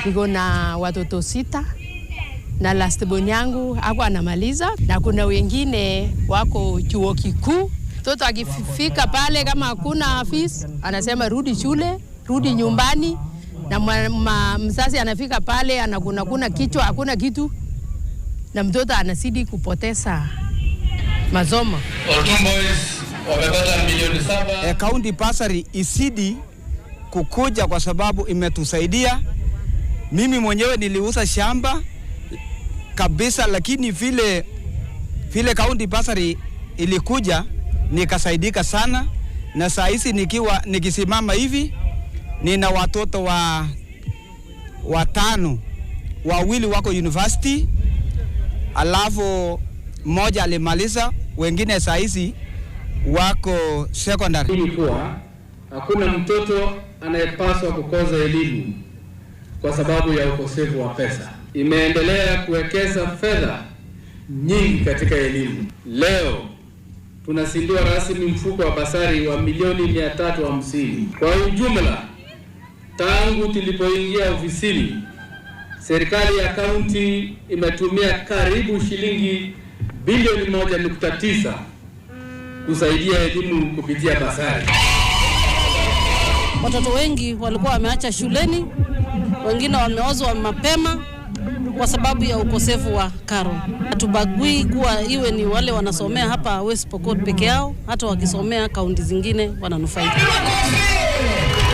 Niko na watoto 6 na last born yangu hapo anamaliza, na kuna wengine wako chuo kikuu. Mtoto akifika pale kama hakuna fees anasema rudi shule, rudi nyumbani, na mzazi anafika pale anakuna kichwa, hakuna kitu, na mtoto anazidi kupoteza masomo. Wamepata milioni 7. County bursary isidi kukuja kwa sababu imetusaidia. Mimi mwenyewe niliuza shamba kabisa, lakini vile county bursary ilikuja nikasaidika sana, na saa hizi nikisimama hivi nina watoto watano, 2 wako university, alafu mmoja alimaliza, wengine saa hizi wako secondary. Ili kuwa hakuna mtoto anayepaswa kukosa elimu kwa sababu ya ukosefu wa pesa. Imeendelea kuwekeza fedha nyingi katika elimu. Leo tunazindua rasmi mfuko wa basari wa milioni 350. Kwa ujumla, tangu tulipoingia ofisini, serikali ya kaunti imetumia karibu shilingi bilioni 1.9 kusaidia elimu kupitia basari. Watoto wengi walikuwa wameacha shuleni, wengine wameozwa mapema kwa sababu ya ukosefu wa karo. Hatubagui kuwa iwe ni wale wanasomea hapa West Pokot peke yao, hata wakisomea kaunti zingine wananufaika.